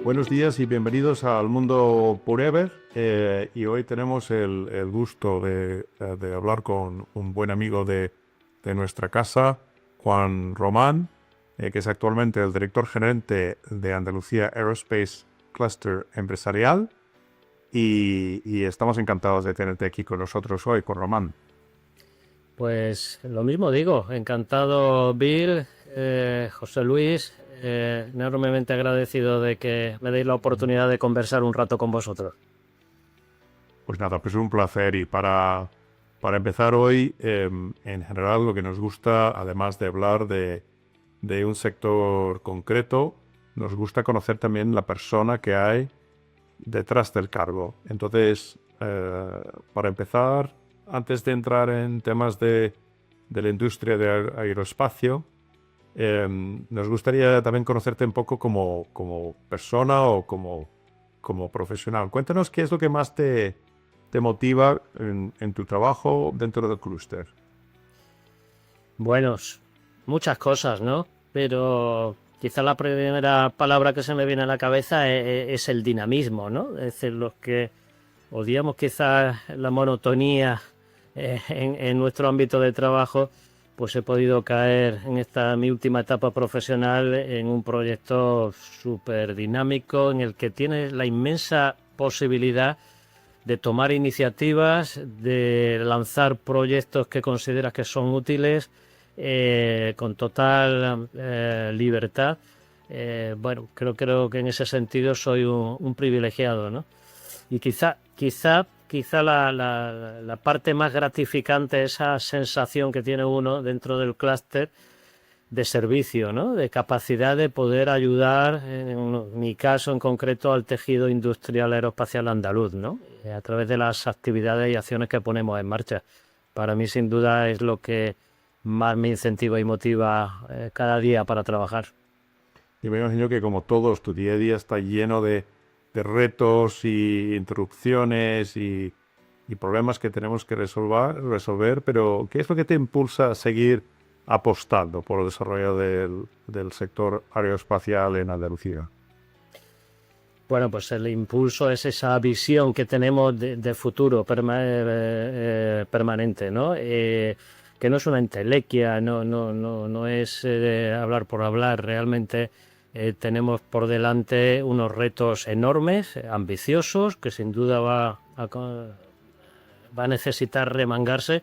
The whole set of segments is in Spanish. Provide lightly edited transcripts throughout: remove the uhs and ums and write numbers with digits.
Buenos días y bienvenidos al Mundo Forever. Y hoy tenemos el gusto de hablar con un buen amigo de nuestra casa, Juan Román, que es actualmente el director gerente de Andalucía Aerospace Cluster Empresarial. Y estamos encantados de tenerte aquí con nosotros hoy, con Román. Pues lo mismo digo, encantado Bill, José Luis, enormemente agradecido de que me deis la oportunidad de conversar un rato con vosotros. Pues nada, pues es un placer. Y para empezar hoy, en general lo que nos gusta, además de hablar de un sector concreto, nos gusta conocer también la persona que hay detrás del cargo. Entonces, para empezar, antes de entrar en temas de la industria del aeroespacio, nos gustaría también conocerte un poco como persona o como profesional. Cuéntanos qué es lo que más te motiva en tu trabajo dentro del clúster. Bueno, muchas cosas, ¿no? Pero quizá la primera palabra que se me viene a la cabeza es el dinamismo, ¿no? Es decir, los que odiamos quizás la monotonía en nuestro ámbito de trabajo, pues he podido caer en esta mi última etapa profesional en un proyecto súper dinámico en el que tienes la inmensa posibilidad de tomar iniciativas, de lanzar proyectos que consideras que son útiles con total libertad. Bueno, creo que en ese sentido soy un privilegiado, ¿no? Y quizá la parte más gratificante, esa sensación que tiene uno dentro del clúster de servicio, ¿no? De capacidad de poder ayudar, en mi caso en concreto, al tejido industrial aeroespacial andaluz, ¿no? A través de las actividades y acciones que ponemos en marcha. Para mí, sin duda, es lo que más me incentiva y motiva cada día para trabajar. Y me imagino que como todos, tu día a día está lleno de retos y interrupciones y problemas que tenemos que resolver, pero ¿qué es lo que te impulsa a seguir apostando por el desarrollo del sector aeroespacial en Andalucía? Bueno, pues el impulso es esa visión que tenemos de futuro permanente, ¿no? Que no es una entelequia, no es hablar por hablar. Realmente tenemos por delante unos retos enormes, ambiciosos, que sin duda va a necesitar remangarse,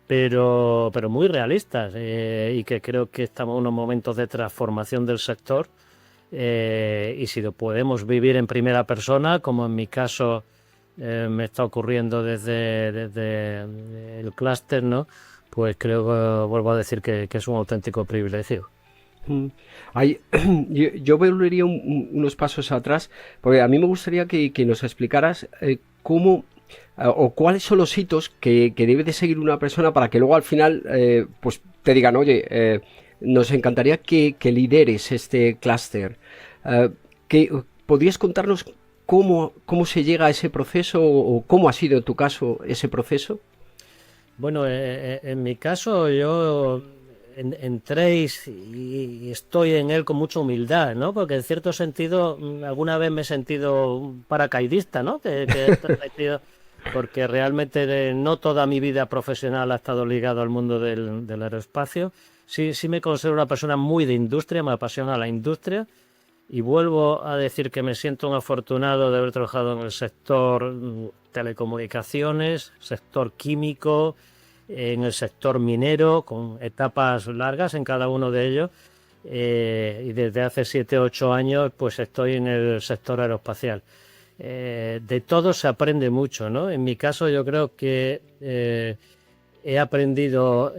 pero muy realistas, y que creo que estamos en unos momentos de transformación del sector, y si lo podemos vivir en primera persona, como en mi caso me está ocurriendo desde el clúster, ¿no? Pues creo que vuelvo a decir que es un auténtico privilegio. Mm. Yo volvería unos pasos atrás, porque a mí me gustaría que nos explicaras cómo o cuáles son los hitos que debe de seguir una persona para que luego al final pues te digan, oye, nos encantaría que lideres este clúster. Que, ¿Podrías contarnos cómo se llega a ese proceso o cómo ha sido en tu caso ese proceso? Bueno, en mi caso yo entré y estoy en él con mucha humildad, ¿no? Porque en cierto sentido alguna vez me he sentido un paracaidista, ¿no? Que he metido, porque realmente no toda mi vida profesional ha estado ligado al mundo del aeroespacio. Sí me considero una persona muy de industria, me apasiona la industria. Y vuelvo a decir que me siento un afortunado de haber trabajado en el sector telecomunicaciones, sector químico, en el sector minero, con etapas largas en cada uno de ellos. Y desde hace 7 u 8 años pues estoy en el sector aeroespacial. De todo se aprende mucho, ¿no? En mi caso yo creo que he aprendido,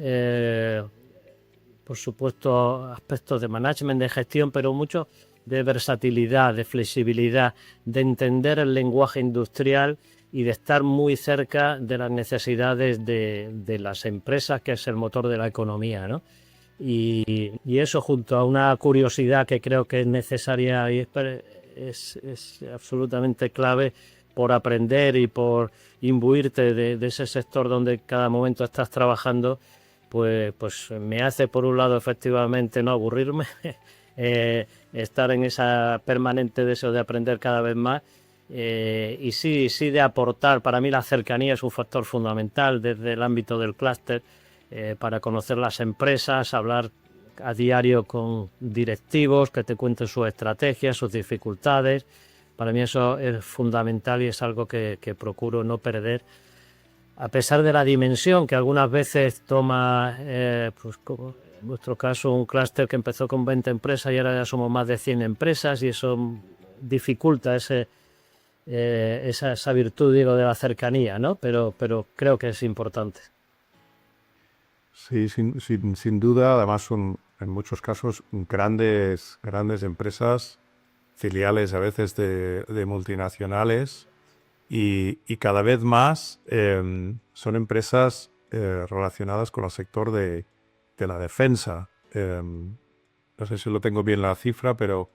por supuesto, aspectos de management, de gestión, pero mucho de versatilidad, de flexibilidad, de entender el lenguaje industrial y de estar muy cerca de las necesidades de las empresas, que es el motor de la economía, ¿no? Y eso, junto a una curiosidad que creo que es necesaria y es absolutamente clave por aprender y por imbuirte de ese sector donde cada momento estás trabajando, pues me hace, por un lado, efectivamente no aburrirme estar en esa permanente deseo de aprender cada vez más. Y sí de aportar. Para mí la cercanía es un factor fundamental desde el ámbito del clúster, para conocer las empresas, hablar a diario con directivos que te cuenten sus estrategias, sus dificultades. Para mí eso es fundamental y es algo que procuro no perder, a pesar de la dimensión que algunas veces toma, pues como en nuestro caso, un clúster que empezó con 20 empresas y ahora ya somos más de 100 empresas, y eso dificulta esa virtud, digo, de la cercanía, ¿no? Pero creo que es importante. Sí, sin duda. Además son en muchos casos grandes empresas, filiales a veces de multinacionales, y cada vez más son empresas relacionadas con el sector de la defensa. No sé si lo tengo bien la cifra, pero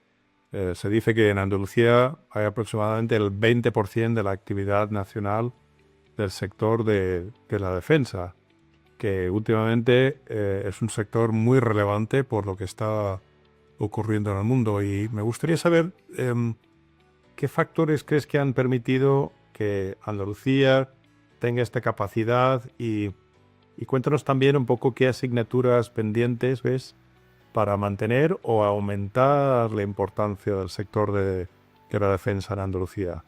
se dice que en Andalucía hay aproximadamente el 20% de la actividad nacional del sector de la defensa, que últimamente es un sector muy relevante por lo que está ocurriendo en el mundo. Y me gustaría saber qué factores crees que han permitido que Andalucía tenga esta capacidad, y cuéntanos también un poco qué asignaturas pendientes ves para mantener o aumentar la importancia del sector de la defensa en Andalucía.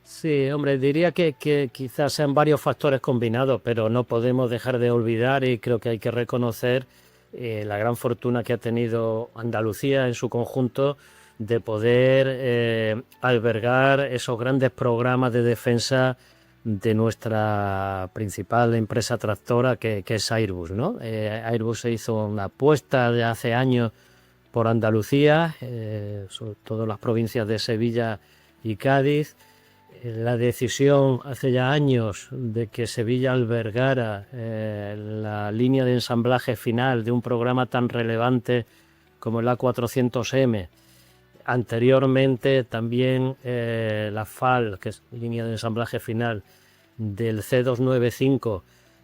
Sí, hombre, diría que quizás sean varios factores combinados, pero no podemos dejar de olvidar, y creo que hay que reconocer la gran fortuna que ha tenido Andalucía en su conjunto de poder albergar esos grandes programas de defensa de nuestra principal empresa tractora, que es Airbus, ¿no? Airbus se hizo una apuesta de hace años por Andalucía, sobre todo las provincias de Sevilla y Cádiz. La decisión hace ya años de que Sevilla albergara la línea de ensamblaje final de un programa tan relevante como el A400M. Anteriormente también la FAL, que es línea de ensamblaje final del C295,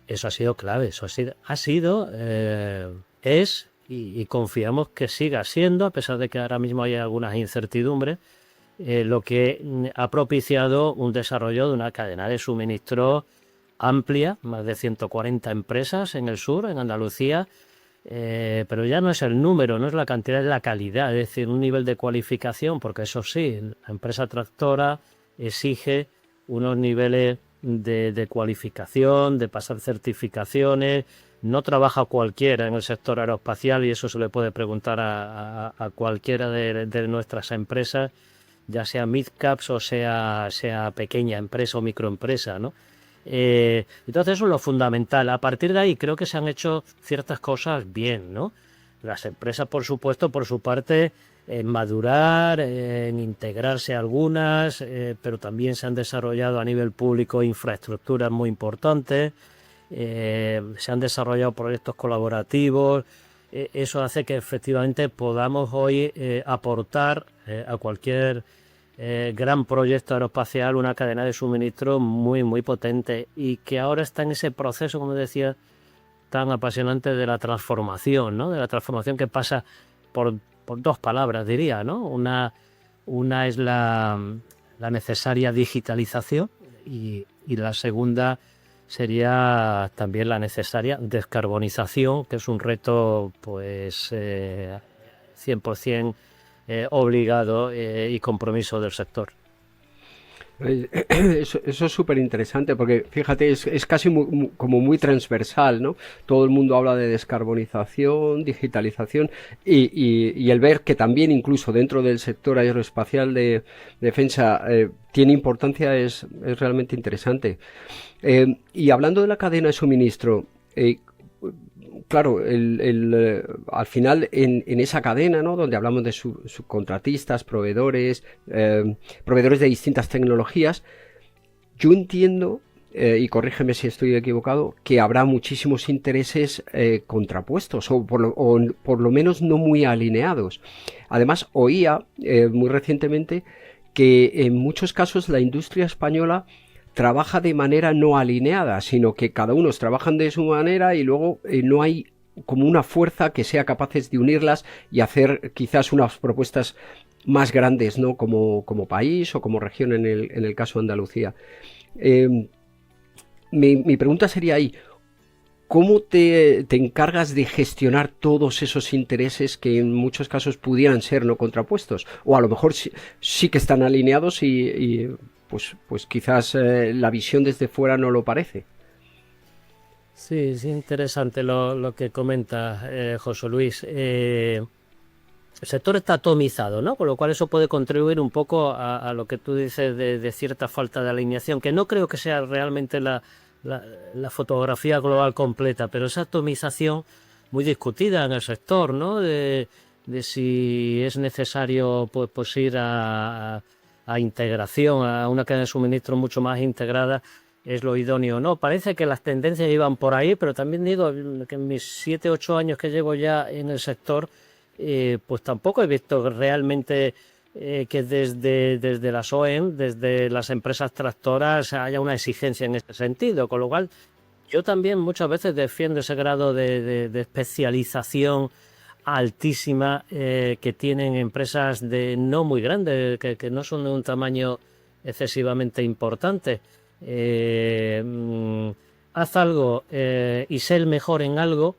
eso ha sido clave, eso ha sido es y confiamos que siga siendo, a pesar de que ahora mismo hay algunas incertidumbres, lo que ha propiciado un desarrollo de una cadena de suministro amplia, más de 140 empresas en el sur, en Andalucía. Pero ya no es el número, no es la cantidad, es la calidad, es decir, un nivel de cualificación, porque eso sí, la empresa tractora exige unos niveles de cualificación, de pasar certificaciones. No trabaja cualquiera en el sector aeroespacial, y eso se le puede preguntar a cualquiera de nuestras empresas, ya sea midcaps o sea pequeña empresa o microempresa, ¿no? Entonces eso es lo fundamental. A partir de ahí creo que se han hecho ciertas cosas bien, ¿no? Las empresas, por supuesto, por su parte, en madurar, en integrarse algunas, pero también se han desarrollado a nivel público infraestructuras muy importantes, se han desarrollado proyectos colaborativos. Eso hace que efectivamente podamos hoy aportar a cualquier gran proyecto aeroespacial una cadena de suministro muy, muy potente, y que ahora está en ese proceso, como decía, tan apasionante de la transformación, ¿no? De la transformación que pasa por dos palabras, diría, ¿no? Una es la necesaria digitalización, y la segunda sería también la necesaria descarbonización, que es un reto pues 100% obligado y compromiso del sector. Eso es súper interesante, porque fíjate, es casi como muy transversal, ¿no? Todo el mundo habla de descarbonización, digitalización, y el ver que también incluso dentro del sector aeroespacial de defensa tiene importancia es realmente interesante. Y hablando de la cadena de suministro, claro, al final en esa cadena, ¿no? Donde hablamos de subcontratistas, proveedores de distintas tecnologías, yo entiendo, y corrígeme si estoy equivocado, que habrá muchísimos intereses contrapuestos, o por lo menos no muy alineados. Además, oía muy recientemente que en muchos casos la industria española trabaja de manera no alineada, sino que cada uno trabajan de su manera, y luego no hay como una fuerza que sea capaces de unirlas y hacer quizás unas propuestas más grandes, ¿no? Como país o como región en el caso de Andalucía. Mi pregunta sería ahí, ¿cómo te encargas de gestionar todos esos intereses que en muchos casos pudieran ser no contrapuestos? O a lo mejor sí que están alineados y pues quizás la visión desde fuera no lo parece. Sí, es interesante lo que comenta José Luis. El sector está atomizado, ¿no? Con lo cual eso puede contribuir un poco a lo que tú dices de cierta falta de alineación, que no creo que sea realmente la fotografía global completa, pero esa atomización muy discutida en el sector, ¿no? De si es necesario pues ir a integración, a una cadena de suministro mucho más integrada, es lo idóneo o no. Parece que las tendencias iban por ahí, pero también digo que en mis 7-8 años que llevo ya en el sector, pues tampoco he visto realmente que desde las OEM, desde las empresas tractoras, haya una exigencia en ese sentido, con lo cual yo también muchas veces defiendo ese grado de especialización altísima que tienen empresas no muy grandes, que no son de un tamaño excesivamente importante. Haz algo y sé el mejor en algo,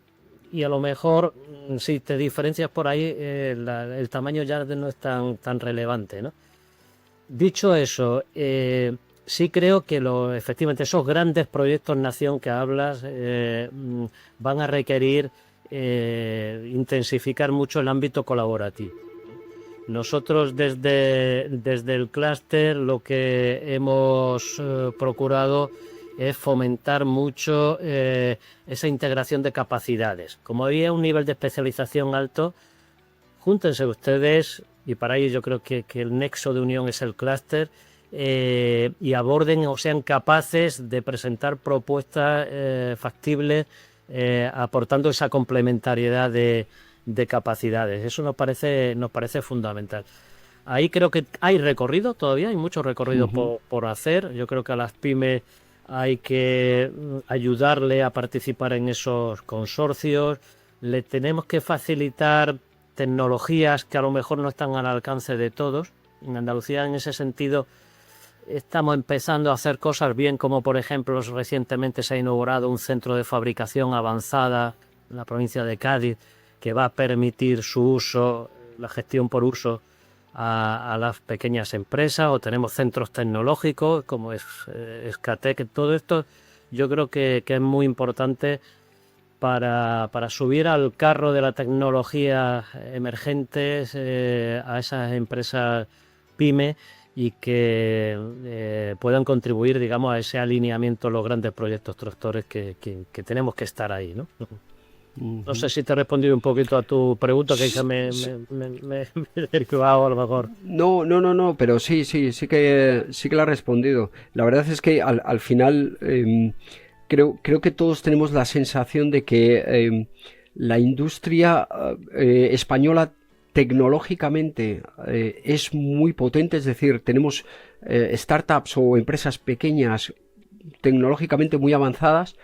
y a lo mejor si te diferencias por ahí el tamaño ya no es tan relevante, ¿no? Dicho eso, sí creo que efectivamente esos grandes proyectos nación que hablas van a requerir intensificar mucho el ámbito colaborativo. Nosotros desde el clúster lo que hemos procurado es fomentar mucho esa integración de capacidades. Como había un nivel de especialización alto, júntense ustedes, y para ello yo creo que el nexo de unión es el clúster, y aborden o sean capaces de presentar propuestas factibles, aportando esa complementariedad de capacidades. Eso nos parece fundamental. Ahí creo que hay recorrido todavía, hay mucho recorrido por hacer. Yo creo que a las pymes hay que ayudarle a participar en esos consorcios. Le tenemos que facilitar tecnologías que a lo mejor no están al alcance de todos. En Andalucía, en ese sentido, estamos empezando a hacer cosas bien, como por ejemplo recientemente se ha inaugurado un centro de fabricación avanzada en la provincia de Cádiz, que va a permitir su uso, la gestión por uso a las pequeñas empresas, o tenemos centros tecnológicos como es Escatec. Todo esto yo creo que es muy importante para subir al carro de la tecnología emergentes a esas empresas pyme, y que puedan contribuir, digamos, a ese alineamiento, los grandes proyectos tractores que tenemos que estar ahí, ¿no? No sé si te he respondido un poquito a tu pregunta, que quizá me he derivado a lo mejor. No, pero sí que la has respondido. La verdad es que al final creo que todos tenemos la sensación de que la industria española tecnológicamente es muy potente, es decir, tenemos startups o empresas pequeñas tecnológicamente muy avanzadas,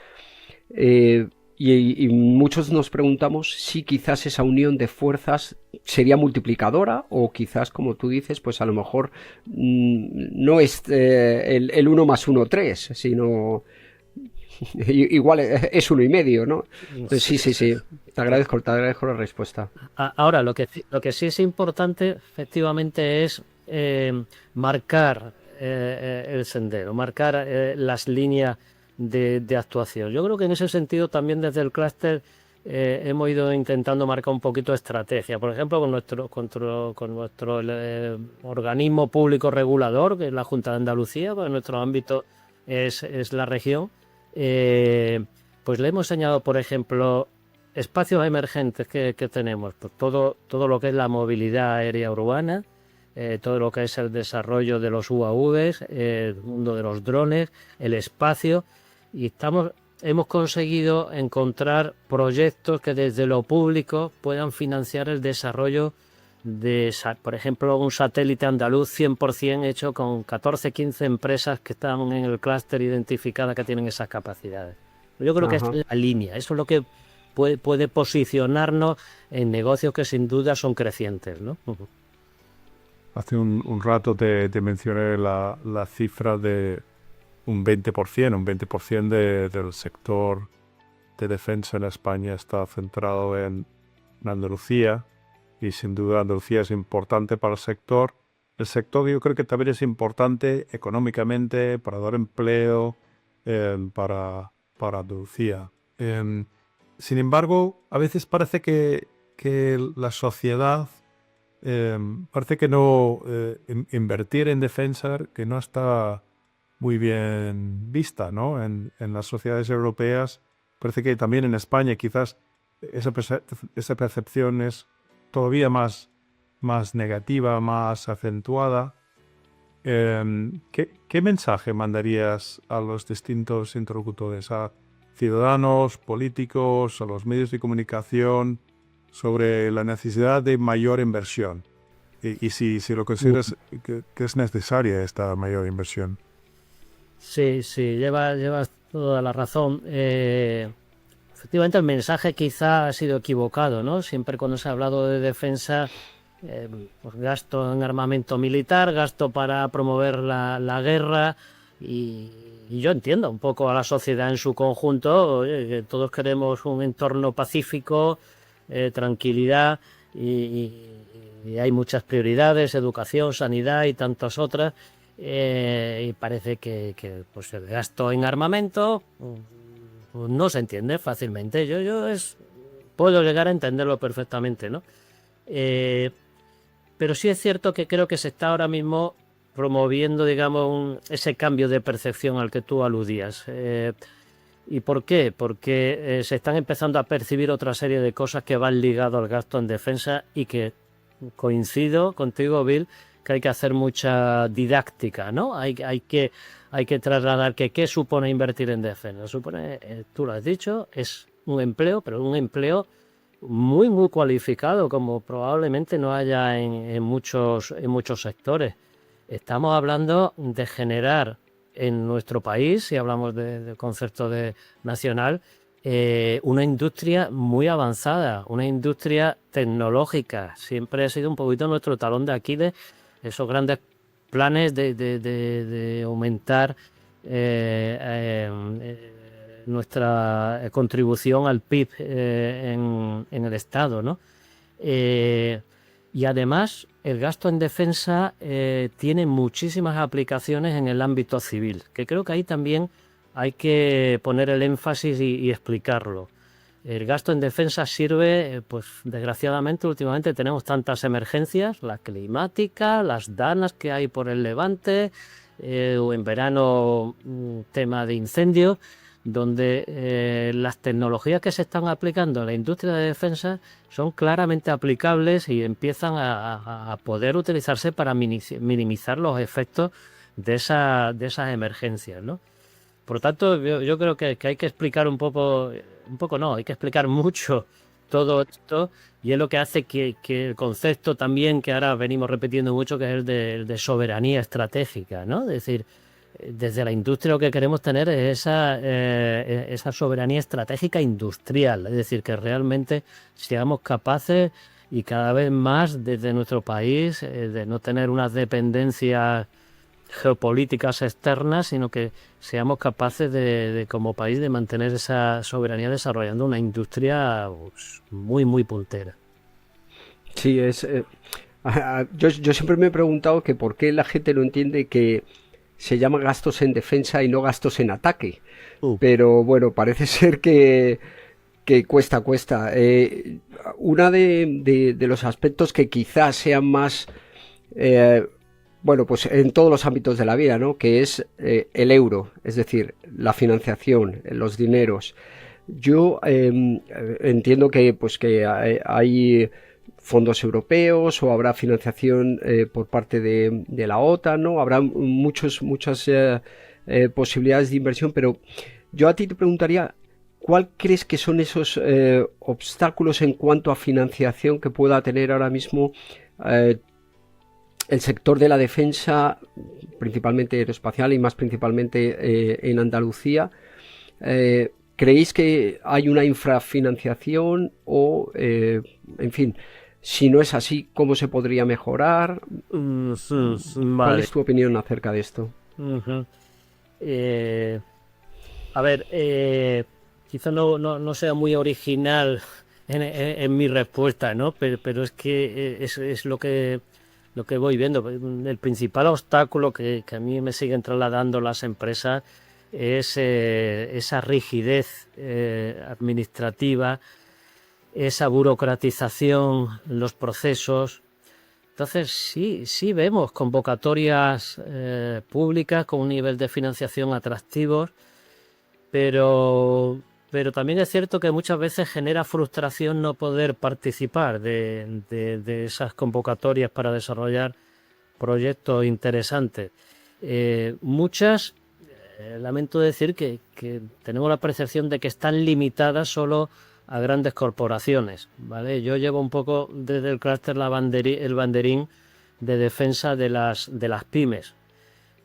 y muchos nos preguntamos si quizás esa unión de fuerzas sería multiplicadora, o quizás, como tú dices, pues a lo mejor no es el 1 más 1 3, sino igual es 1,5, ¿no? Entonces, sí. Te agradezco la respuesta. Ahora, lo que sí es importante, efectivamente, es marcar el sendero, marcar las líneas de actuación. Yo creo que en ese sentido también desde el clúster hemos ido intentando marcar un poquito de estrategia. Por ejemplo, con nuestro organismo público regulador, que es la Junta de Andalucía, pues nuestro ámbito es la región. Pues le hemos enseñado, por ejemplo, espacios emergentes que tenemos, pues todo lo que es la movilidad aérea urbana, todo lo que es el desarrollo de los UAVs, el mundo de los drones, el espacio, y hemos conseguido encontrar proyectos que desde lo público puedan financiar el desarrollo de, por ejemplo, un satélite andaluz 100% hecho con 14-15 empresas que están en el clúster identificadas, que tienen esas capacidades. Yo creo que es la línea, eso es lo que puede posicionarnos en negocios que sin duda son crecientes, ¿no? Hace un rato te mencioné la cifra de un 20% del sector de defensa en España está centrado en Andalucía, y sin duda Andalucía es importante para el sector. El sector yo creo que también es importante económicamente para dar empleo para Andalucía. Sin embargo, a veces parece que la sociedad parece que no invertir en defensa que no está muy bien vista, ¿no? En las sociedades europeas parece que también en España quizás esa percepción es todavía más negativa, más acentuada. ¿Qué mensaje mandarías a los distintos interlocutores, a ciudadanos, políticos, a los medios de comunicación, sobre la necesidad de mayor inversión? Y si lo consideras que es necesaria esta mayor inversión. Sí, llevas toda la razón. Efectivamente, el mensaje quizá ha sido equivocado, ¿no? Siempre cuando se ha hablado de defensa, pues gasto en armamento militar, gasto para promover la guerra, y yo entiendo un poco a la sociedad en su conjunto, que todos queremos un entorno pacífico, tranquilidad, y hay muchas prioridades, educación, sanidad y tantas otras, y parece que pues el gasto en armamento pues no se entiende fácilmente. Puedo llegar a entenderlo perfectamente, ¿no? Pero sí es cierto que creo que se está ahora mismo promoviendo, digamos, ese cambio de percepción al que tú aludías. ¿Y por qué? Porque se están empezando a percibir otra serie de cosas que van ligadas al gasto en defensa, y que coincido contigo, Bill, que hay que hacer mucha didáctica, ¿no? Hay que trasladar que qué supone invertir en defensa. Supone, tú lo has dicho, es un empleo, pero un empleo muy, muy cualificado, como probablemente no haya en muchos sectores. Estamos hablando de generar en nuestro país, si hablamos del concepto de nacional, una industria muy avanzada, una industria tecnológica. Siempre ha sido un poquito nuestro talón de Aquiles, esos grandes planes de aumentar nuestra contribución al PIB en el Estado, ¿no? Y además el gasto en defensa tiene muchísimas aplicaciones en el ámbito civil, que creo que ahí también hay que poner el énfasis y explicarlo. El gasto en defensa sirve, pues desgraciadamente últimamente tenemos tantas emergencias, la climática, las danas que hay por el Levante, o en verano tema de incendios, donde las tecnologías que se están aplicando en la industria de defensa son claramente aplicables y empiezan a poder utilizarse para minimizar los efectos de esas emergencias, ¿no? Por lo tanto, yo creo que hay que explicar hay que explicar mucho todo esto, y es lo que hace que el concepto también que ahora venimos repitiendo mucho, que es el de soberanía estratégica, ¿no? Es decir, desde la industria lo que queremos tener es esa soberanía estratégica industrial, es decir, que realmente seamos capaces, y cada vez más desde nuestro país, de no tener unas dependencias geopolíticas externas, sino que seamos capaces de como país de mantener esa soberanía desarrollando una industria pues, muy, muy puntera. Sí, yo siempre me he preguntado que por qué la gente no entiende que se llama gastos en defensa y no gastos en ataque. Pero bueno, parece ser que cuesta. Uno de los aspectos que quizás sean más pues en todos los ámbitos de la vida, ¿no? Que es el euro, es decir, la financiación, los dineros. Yo entiendo que hay fondos europeos, o habrá financiación por parte de la OTAN, ¿no? Habrá muchas posibilidades de inversión, pero yo a ti te preguntaría, ¿cuál crees que son esos obstáculos en cuanto a financiación que pueda tener ahora mismo el sector de la defensa, principalmente aeroespacial y más principalmente en Andalucía, ¿creéis que hay una infrafinanciación o, en fin, si no es así, cómo se podría mejorar? ¿Cuál Vale. es tu opinión acerca de esto? Ujú. Eh, a ver, quizá no sea muy original en mi respuesta, ¿no? Pero es que es lo que voy viendo. El principal obstáculo que a mí me siguen trasladando las empresas es esa rigidez administrativa, esa burocratización en los procesos. Entonces, sí vemos convocatorias públicas con un nivel de financiación atractivo, pero, pero también es cierto que muchas veces genera frustración no poder participar de esas convocatorias para desarrollar proyectos interesantes. Muchas, lamento decir que tenemos la percepción de que están limitadas solo a grandes corporaciones, ¿vale? Yo llevo un poco desde el clúster el banderín de defensa de las pymes.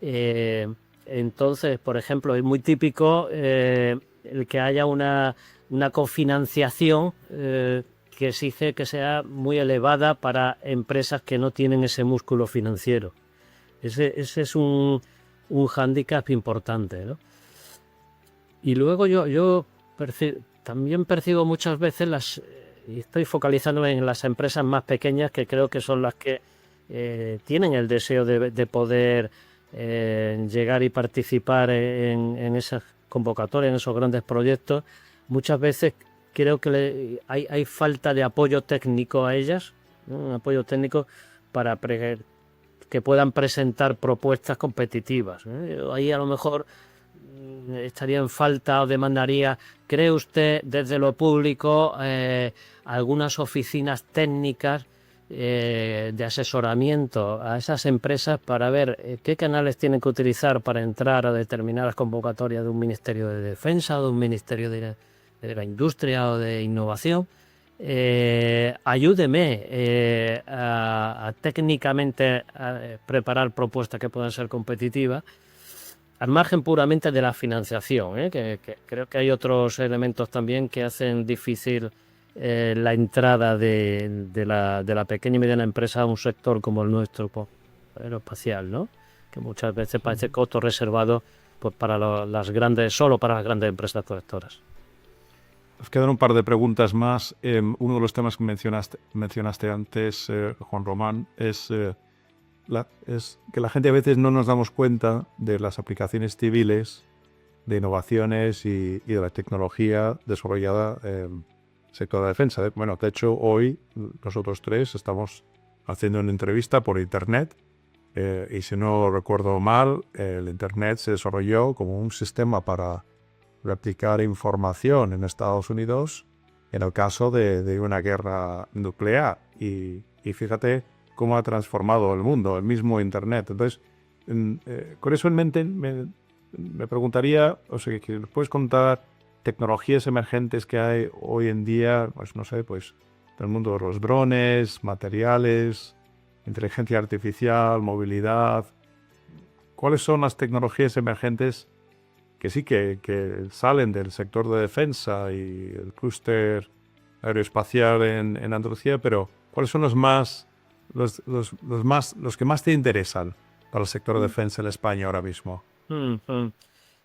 Eh, entonces, por ejemplo, es muy típico el que haya una cofinanciación que exige que sea muy elevada para empresas que no tienen ese músculo financiero. Ese es un hándicap importante, ¿no? Y luego yo también percibo muchas veces y estoy focalizándome en las empresas más pequeñas, que creo que son las que tienen el deseo de poder llegar y participar en esas convocatorias, en esos grandes proyectos. Muchas veces creo que hay falta de apoyo técnico a ellas, ¿no? Un apoyo técnico para que puedan presentar propuestas competitivas, ¿eh? Ahí a lo mejor estaría en falta o demandaría, ¿cree usted desde lo público algunas oficinas técnicas de asesoramiento a esas empresas para ver qué canales tienen que utilizar para entrar a determinadas convocatorias de un Ministerio de Defensa o de un Ministerio de la Industria o de Innovación? Ayúdeme a técnicamente preparar propuestas que puedan ser competitivas, al margen puramente de la financiación, que creo que hay otros elementos también que hacen difícil la entrada de la pequeña y mediana empresa a un sector como el nuestro, pues, aeroespacial, ¿no? Que muchas veces parece costo reservado pues, para las grandes, solo para las grandes empresas colectoras. Nos quedan un par de preguntas más. Uno de los temas que mencionaste antes, Juan Román, es que la gente a veces no nos damos cuenta de las aplicaciones civiles, de innovaciones y de la tecnología desarrollada en el sector de defensa. Bueno, de hecho, hoy nosotros tres estamos haciendo una entrevista por Internet y si no recuerdo mal, el Internet se desarrolló como un sistema para replicar información en Estados Unidos en el caso de una guerra nuclear. Y fíjate cómo ha transformado el mundo, el mismo Internet. Entonces, con eso en mente, me preguntaría, o sea, que nos puedes contar tecnologías emergentes que hay hoy en día, pues no sé, pues en el mundo de los drones, materiales, inteligencia artificial, movilidad. ¿Cuáles son las tecnologías emergentes que sí que salen del sector de defensa y el clúster aeroespacial en Andalucía, pero cuáles son los que más te interesan para el sector de defensa en España ahora mismo?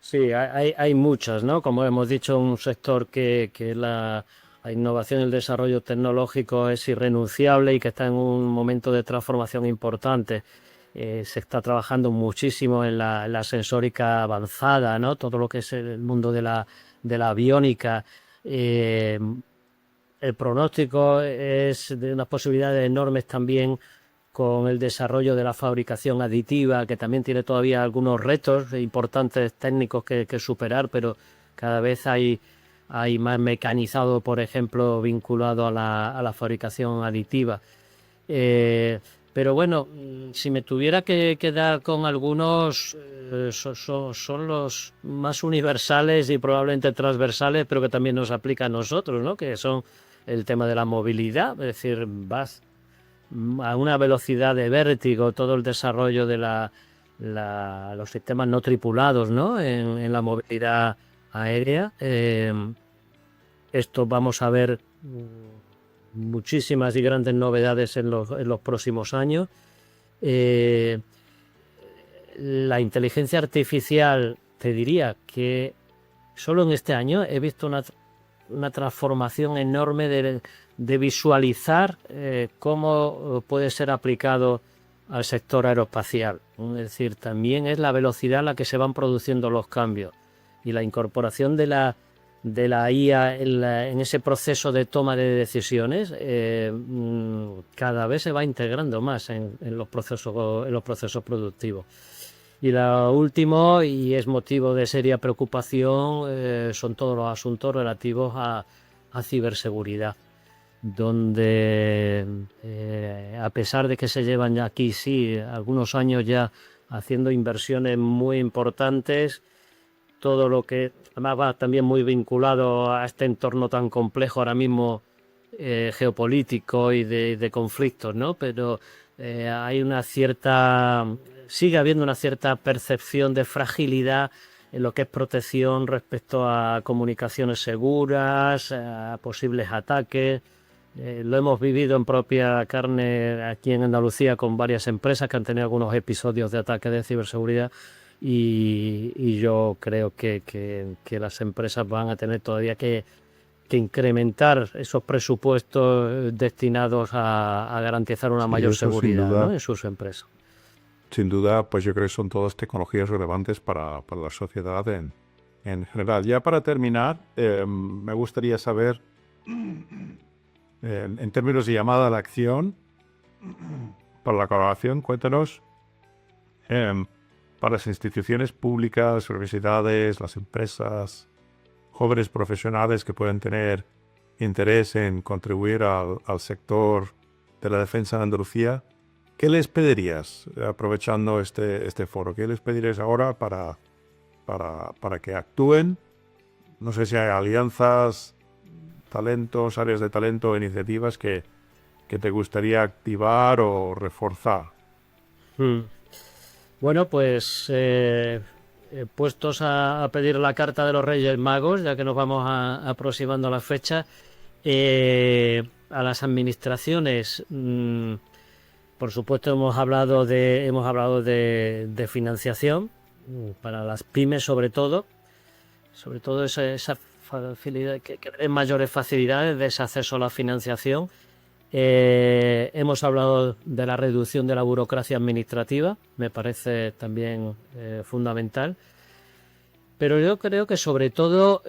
Sí, hay muchas, ¿no? Como hemos dicho, un sector que la innovación y el desarrollo tecnológico es irrenunciable y que está en un momento de transformación importante. Se está trabajando muchísimo en la sensórica avanzada, ¿no? Todo lo que es el mundo de la aviónica. El pronóstico es de unas posibilidades enormes también con el desarrollo de la fabricación aditiva, que también tiene todavía algunos retos importantes técnicos que superar, pero cada vez hay más mecanizado, por ejemplo, vinculado a la fabricación aditiva. Pero bueno, si me tuviera que quedar con algunos, son los más universales y probablemente transversales, pero que también nos aplica a nosotros, ¿no? Que son el tema de la movilidad, es decir, vas a una velocidad de vértigo, todo el desarrollo de los sistemas no tripulados, ¿no? En la movilidad aérea. Esto vamos a ver muchísimas y grandes novedades en los próximos años. La inteligencia artificial, te diría que solo en este año he visto una transformación enorme de visualizar cómo puede ser aplicado al sector aeroespacial. Es decir, también es la velocidad a la que se van produciendo los cambios y la incorporación de la IA en ese proceso de toma de decisiones cada vez se va integrando más en los procesos productivos. Y lo último, y es motivo de seria preocupación, son todos los asuntos relativos a ciberseguridad, donde a pesar de que se llevan ya aquí algunos años ya haciendo inversiones muy importantes, todo lo que además va también muy vinculado a este entorno tan complejo ahora mismo geopolítico y de conflictos, ¿no? Pero sigue habiendo una cierta percepción de fragilidad en lo que es protección respecto a comunicaciones seguras, a posibles ataques. Lo hemos vivido en propia carne aquí en Andalucía con varias empresas que han tenido algunos episodios de ataque de ciberseguridad y yo creo que las empresas van a tener todavía que incrementar esos presupuestos destinados a garantizar una mayor seguridad, ¿no?, en sus empresas. Sin duda, pues yo creo que son todas tecnologías relevantes para la sociedad en general. Ya para terminar, me gustaría saber, en términos de llamada a la acción, para la colaboración, cuéntanos, para las instituciones públicas, universidades, las empresas, jóvenes profesionales que pueden tener interés en contribuir al sector de la defensa en Andalucía, ¿qué les pedirías, aprovechando este foro? ¿Qué les pedirías ahora para que actúen? No sé si hay alianzas, talentos, áreas de talento, iniciativas que te gustaría activar o reforzar. Bueno, pues puestos a pedir la carta de los Reyes Magos, ya que nos vamos aproximando a la fecha, a las administraciones, por supuesto hemos hablado de financiación para las pymes, sobre todo esa facilidad, que den mayores facilidades de ese acceso a la financiación. Hemos hablado de la reducción de la burocracia administrativa, me parece también fundamental, pero yo creo que sobre todo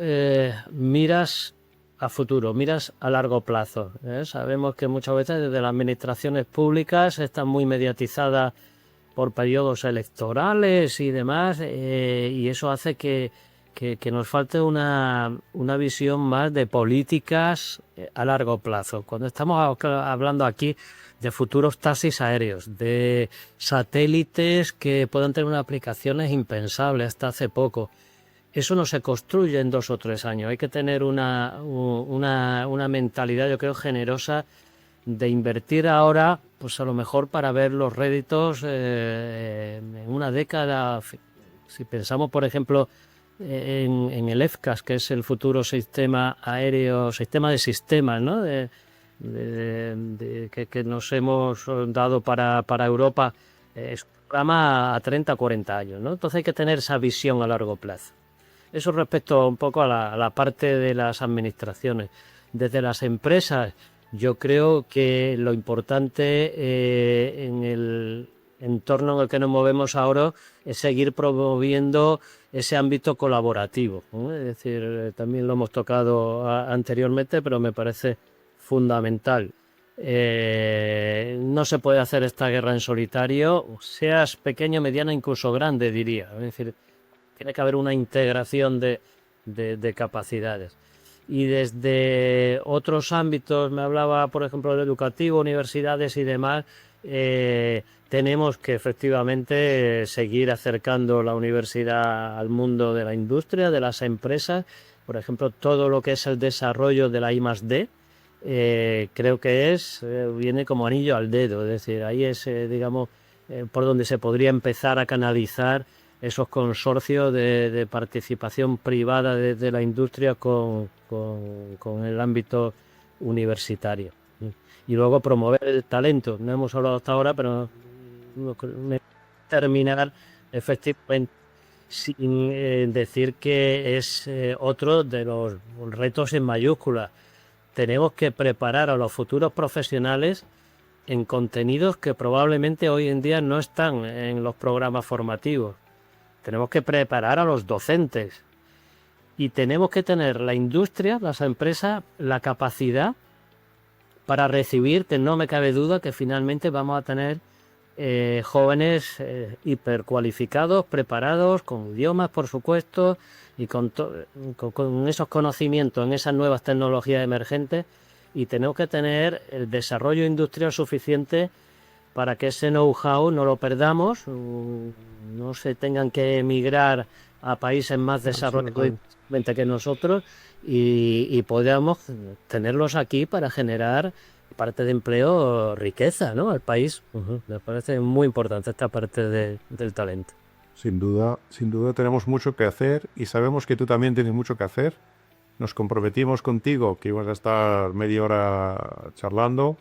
miras a futuro, miras a largo plazo. Sabemos que muchas veces desde las administraciones públicas están muy mediatizadas por periodos electorales y demás, y eso hace que nos falte una visión más de políticas a largo plazo. Cuando estamos hablando aquí de futuros taxis aéreos, de satélites que puedan tener unas aplicaciones impensables hasta hace poco, eso no se construye en 2 o 3 años. Hay que tener una mentalidad, yo creo, generosa de invertir ahora, pues a lo mejor para ver los réditos en una década. Si pensamos, por ejemplo, en el FCAS, que es el futuro sistema aéreo, sistema de sistemas, ¿no?, que nos hemos dado para Europa, es un programa a 30 o 40 años, ¿no? Entonces hay que tener esa visión a largo plazo. Eso respecto un poco a la parte de las administraciones. Desde las empresas, yo creo que lo importante en el entorno en el que nos movemos ahora es seguir promoviendo ese ámbito colaborativo, ¿no? Es decir, también lo hemos tocado anteriormente, pero me parece fundamental. No se puede hacer esta guerra en solitario, seas pequeño, mediano, incluso grande, diría. Es decir, tiene que haber una integración de capacidades. Y desde otros ámbitos, me hablaba, por ejemplo, del educativo, universidades y demás, tenemos que efectivamente seguir acercando la universidad al mundo de la industria, de las empresas. Por ejemplo, todo lo que es el desarrollo de la I+D, creo que viene como anillo al dedo. Es decir, ahí es, digamos, por donde se podría empezar a canalizar esos consorcios de participación privada de la industria con el ámbito universitario. Y luego promover el talento. No hemos hablado hasta ahora, pero terminar efectivamente sin decir que es otro de los retos en mayúsculas. Tenemos que preparar a los futuros profesionales en contenidos que probablemente hoy en día no están en los programas formativos. Tenemos que preparar a los docentes y tenemos que tener la industria, las empresas, la capacidad para recibir, que no me cabe duda que finalmente vamos a tener jóvenes hipercualificados, preparados, con idiomas, por supuesto, y con esos conocimientos en esas nuevas tecnologías emergentes, y tenemos que tener el desarrollo industrial suficiente para que ese know-how no lo perdamos, no se tengan que emigrar a países más desarrollados que nosotros, y podamos tenerlos aquí para generar parte de empleo, riqueza, ¿no?, al país. Me parece muy importante esta parte del talento. Sin duda tenemos mucho que hacer y sabemos que tú también tienes mucho que hacer. Nos comprometimos contigo que ibas a estar media hora charlando.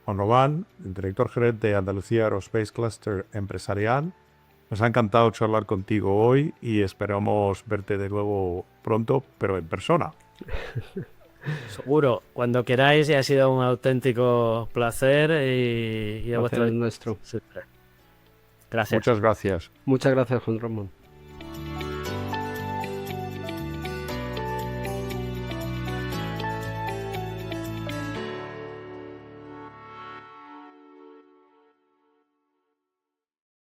Juan Román, el director gerente de Andalucía Aerospace Cluster Empresarial. Nos ha encantado charlar contigo hoy y esperamos verte de nuevo pronto, pero en persona. Seguro, cuando queráis, y ha sido un auténtico placer y a vuestro nuestro. Gracias. Muchas gracias. Muchas gracias, Juan Ramón.